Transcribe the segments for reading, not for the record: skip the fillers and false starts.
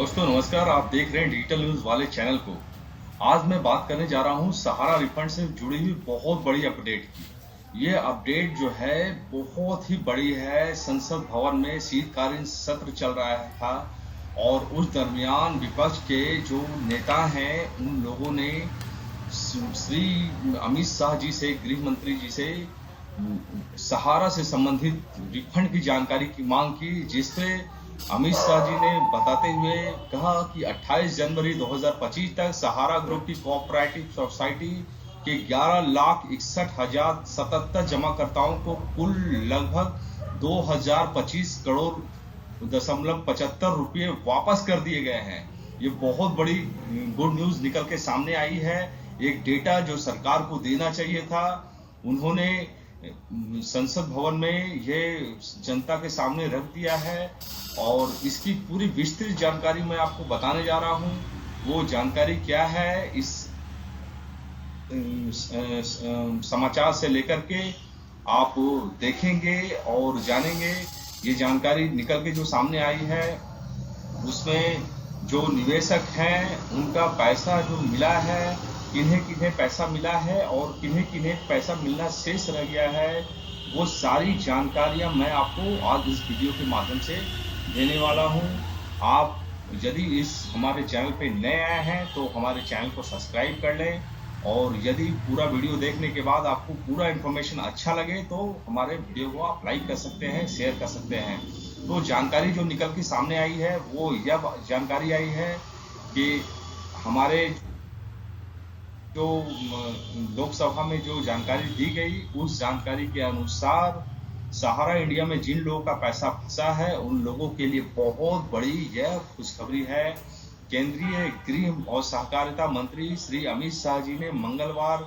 दोस्तों नमस्कार। आप देख रहे हैं डिजिटल न्यूज वाले चैनल को। आज मैं बात करने जा रहा हूं सहारा रिफंड से जुड़ी हुई बहुत बड़ी अपडेट की। ये अपडेट जो है बहुत ही बड़ी है। संसद भवन में शीतकालीन सत्र चल रहा था और उस दरमियान विपक्ष के जो नेता हैं उन लोगों ने श्री अमित शाह जी से, गृह मंत्री जी से सहारा से संबंधित रिफंड की जानकारी की मांग की, जिससे अमित शाह जी ने बताते हुए कहा कि 28 जनवरी 2025 तक सहारा ग्रुप की कोऑपरेटिव सोसाइटी के 11,61,077 जमाकर्ताओं को कुल लगभग 2,025 करोड़ रुपए वापस कर दिए गए हैं। ये बहुत बड़ी गुड न्यूज निकल के सामने आई है। एक डेटा जो सरकार को देना चाहिए था, उन्होंने संसद भवन में ये जनता के सामने रख दिया है और इसकी पूरी विस्तृत जानकारी मैं आपको बताने जा रहा हूं। वो जानकारी क्या है, इस समाचार से लेकर के आप देखेंगे और जानेंगे। ये जानकारी निकल के जो सामने आई है उसमें जो निवेशक हैं उनका पैसा जो मिला है, किन्हें किन्हें पैसा मिला है और किन्हें किन्हें पैसा मिलना शेष रह गया है, वो सारी जानकारियां मैं आपको आज इस वीडियो के माध्यम से देने वाला हूं। आप यदि इस हमारे चैनल पे नए आए हैं तो हमारे चैनल को सब्सक्राइब कर लें और यदि पूरा वीडियो देखने के बाद आपको पूरा इन्फॉर्मेशन अच्छा लगे तो हमारे वीडियो को आप लाइक कर सकते हैं, शेयर कर सकते हैं। तो जानकारी जो निकल के सामने आई है वो यह जानकारी आई है कि हमारे जो लोकसभा में जो जानकारी दी गई, उस जानकारी के अनुसार सहारा इंडिया में जिन लोगों का पैसा फंसा है उन लोगों के लिए बहुत बड़ी यह खुशखबरी है। केंद्रीय गृह और सहकारिता मंत्री श्री अमित शाह जी ने मंगलवार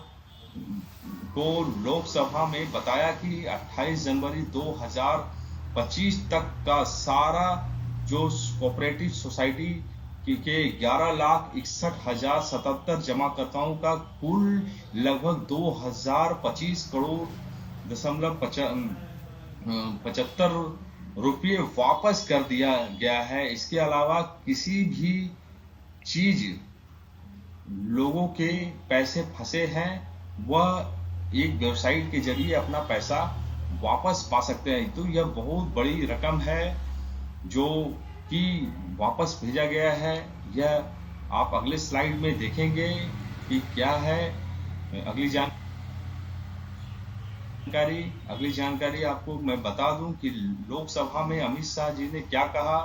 को लोकसभा में बताया कि 28 जनवरी 2025 तक का सारा जो कोऑपरेटिव सोसाइटी के 11,61,077 जमाकर्ताओं का कुल लगभग 2,025 करोड़ रुपये वापस कर दिया गया है। इसके अलावा किसी भी चीज लोगों के पैसे फंसे हैं वह एक वेबसाइट के जरिए अपना पैसा वापस पा सकते हैं। तो यह बहुत बड़ी रकम है जो कि वापस भेजा गया है। यह आप अगले स्लाइड में देखेंगे कि क्या है। अगली जानकारी आपको मैं बता दूं कि लोकसभा में अमित शाह जी ने क्या कहा।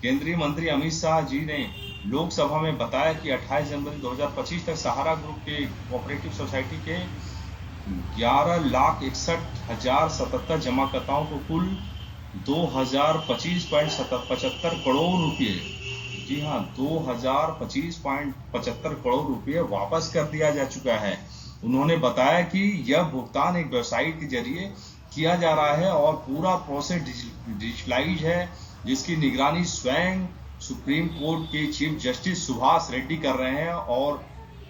केंद्रीय मंत्री अमित शाह जी ने लोकसभा में बताया कि 28 जनवरी 2025 तक सहारा ग्रुप के कोऑपरेटिव सोसाइटी के 11,61,077 जमाकर्ताओं को कुल 2,025.75 करोड़ रुपए, जी हाँ 2,025.75 करोड़ रुपए वापस कर दिया जा चुका है। उन्होंने बताया कि यह भुगतान एक वेबसाइट के जरिए किया जा रहा है और पूरा प्रोसेस डिजिटलाइज है, जिसकी निगरानी स्वयं सुप्रीम कोर्ट के चीफ जस्टिस सुभाष रेड्डी कर रहे हैं और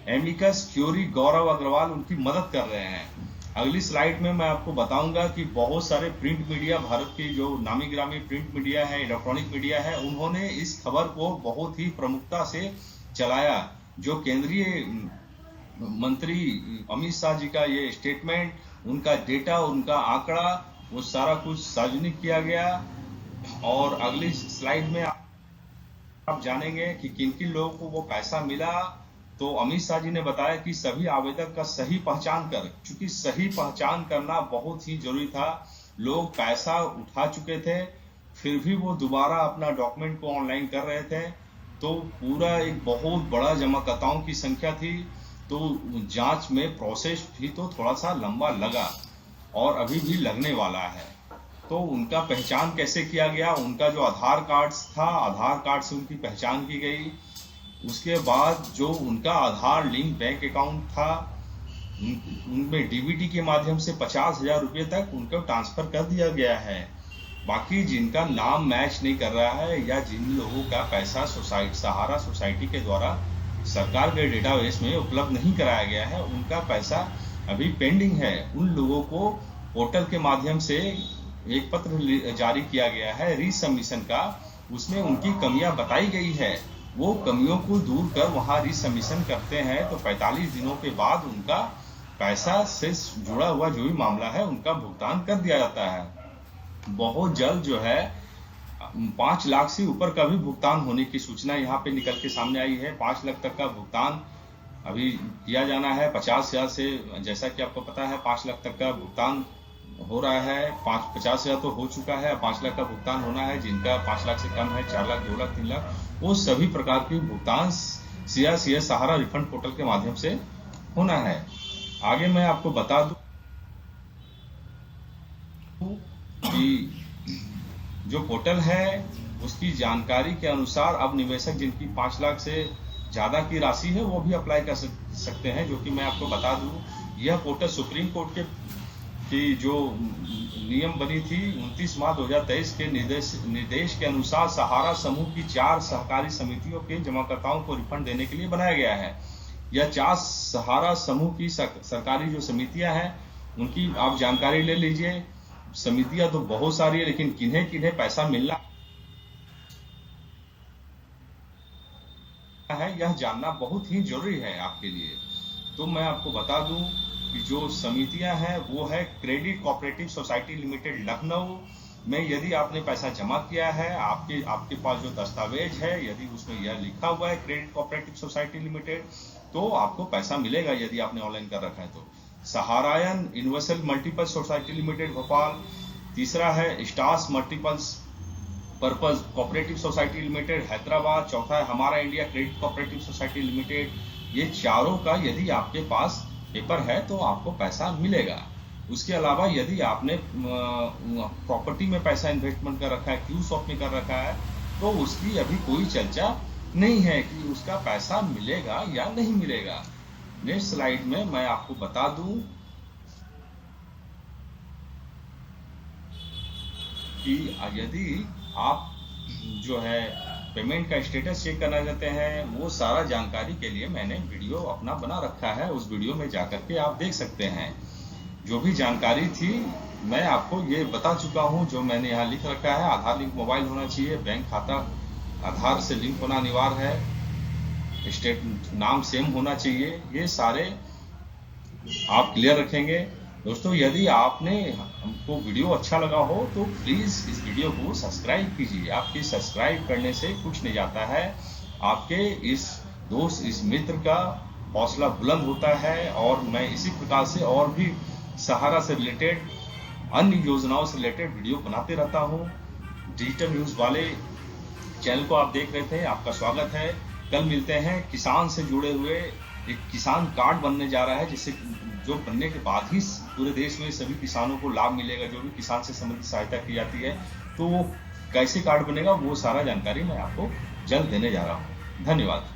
एमिकस क्यूरी गौरव अग्रवाल उनकी मदद कर रहे हैं। अगली स्लाइड में मैं आपको बताऊंगा कि बहुत सारे प्रिंट मीडिया, भारत की जो नामी गिरामी प्रिंट मीडिया है, इलेक्ट्रॉनिक मीडिया है, उन्होंने इस खबर को बहुत ही प्रमुखता से चलाया। जो केंद्रीय मंत्री अमित शाह जी का ये स्टेटमेंट, उनका डेटा, उनका आंकड़ा, वो सारा कुछ सार्वजनिक किया गया। और अगली स्लाइड में आप जानेंगे कि किन किन लोगों को वो पैसा मिला। तो अमित शाह जी ने बताया कि सभी आवेदक का सही पहचान कर, चूंकि सही पहचान करना बहुत ही जरूरी था। लोग पैसा उठा चुके थे फिर भी वो दोबारा अपना डॉक्यूमेंट को ऑनलाइन कर रहे थे, तो पूरा एक बहुत बड़ा जमाकर्ताओं की संख्या थी। तो जांच में प्रोसेस भी तो थोड़ा सा लंबा लगा और अभी भी लगने वाला है। तो उनका पहचान कैसे किया गया, उनका जो आधार कार्ड था, आधार कार्ड से उनकी पहचान की गई। उसके बाद जो उनका आधार लिंक बैंक अकाउंट था, उनमें डीबीटी के माध्यम से 50,000 रुपये तक उनको ट्रांसफर कर दिया गया है। बाकी जिनका नाम मैच नहीं कर रहा है या जिन लोगों का पैसा सहारा सोसाइटी के द्वारा सरकार के डेटाबेस में उपलब्ध नहीं कराया गया है, उनका पैसा अभी पेंडिंग है। उन लोगों को पोर्टल के माध्यम से एक पत्र जारी किया गया है रीसबमिशन का, उसमें उनकी कमियां बताई गई है वो कमियों को दूर कर वहां रिसबमिशन करते हैं तो 45 दिनों के बाद उनका पैसा से जुड़ा हुआ जो भी मामला है उनका भुगतान कर दिया जाता है। बहुत जल्द जो है 5 लाख से ऊपर का भी भुगतान होने की सूचना यहाँ पे निकल के सामने आई है। 5 लाख तक का भुगतान अभी किया जाना है। 50,000 से, जैसा कि आपको पता है, 5 लाख तक का भुगतान हो रहा है। 50,000 तो हो चुका है, 5 लाख का भुगतान होना है। जिनका 5 लाख से कम है, 4 लाख, 2 लाख, 3 लाख, वो सभी प्रकार के भुगतान सीएस सहारा रिफंड पोर्टल के माध्यम से होना है। आगे मैं आपको बता दूं कि जो पोर्टल है उसकी जानकारी के अनुसार अब निवेशक जिनकी 5 लाख से ज्यादा की राशि है वो भी अप्लाई कर सकते हैं। जो कि मैं आपको बता दूं, यह पोर्टल सुप्रीम कोर्ट की जो नियम बनी थी 29 मार्च 2023 के निर्देश के अनुसार सहारा समूह की 4 सहकारी समितियों के जमाकर्ताओं को रिफंड देने के लिए बनाया गया है। यह 4 सहारा समूह की सरकारी जो समितियां हैं उनकी आप जानकारी ले लीजिए। समितियां तो बहुत सारी है, लेकिन किन्हें किन्हें पैसा मिलना है यह जानना बहुत ही जरूरी है आपके लिए। तो मैं आपको बता दूं कि जो समितियां हैं वो है credit cooperative society limited Lucknow में। यदि आपने पैसा जमा किया है, आपके पास जो दस्तावेज है यदि उसमें यह लिखा हुआ है क्रेडिट कोऑपरेटिव सोसाइटी लिमिटेड, तो आपको पैसा मिलेगा यदि आपने ऑनलाइन कर रखा है तो। सहारायन universal multiple society limited Bhopal, तीसरा है stars multiples purpose cooperative society limited Hyderabad, चौथा है हमारा India credit cooperative society limited. ये चारों का यदि आपके पास पेपर है तो आपको पैसा मिलेगा। उसके अलावा यदि आपने प्रॉपर्टी में पैसा इन्वेस्टमेंट कर रखा है, क्यू शॉप में कर रखा है, तो उसकी अभी कोई चर्चा नहीं है कि उसका पैसा मिलेगा या नहीं मिलेगा। नेक्स्ट स्लाइड में मैं आपको बता दूं कि यदि आप जो है पेमेंट का स्टेटस चेक करना चाहते हैं, वो सारा जानकारी के लिए मैंने वीडियो अपना बना रखा है। उस वीडियो में जाकर के आप देख सकते हैं। जो भी जानकारी थी मैं आपको ये बता चुका हूं। जो मैंने यहाँ लिख रखा है, आधार लिंक मोबाइल होना चाहिए, बैंक खाता आधार से लिंक होना अनिवार्य है, स्टेट नाम सेम होना चाहिए, ये सारे आप क्लियर रखेंगे। दोस्तों, यदि आपने हमको वीडियो अच्छा लगा हो तो प्लीज इस वीडियो को सब्सक्राइब कीजिए। आपके सब्सक्राइब करने से कुछ नहीं जाता है, आपके इस दोस्त, इस मित्र का हौसला बुलंद होता है। और मैं इसी प्रकार से और भी सहारा से रिलेटेड, अन्य योजनाओं से रिलेटेड वीडियो बनाते रहता हूँ। डिजिटल न्यूज वाले चैनल को आप देख रहे थे, आपका स्वागत है। कल मिलते हैं किसान से जुड़े हुए। एक किसान कार्ड बनने जा रहा है, जिससे जो बनने के बाद ही पूरे देश में सभी किसानों को लाभ मिलेगा। जो भी किसान से संबंधित सहायता की जाती है, तो वो कैसे कार्ड बनेगा वो सारा जानकारी मैं आपको जल्द देने जा रहा हूँ। धन्यवाद।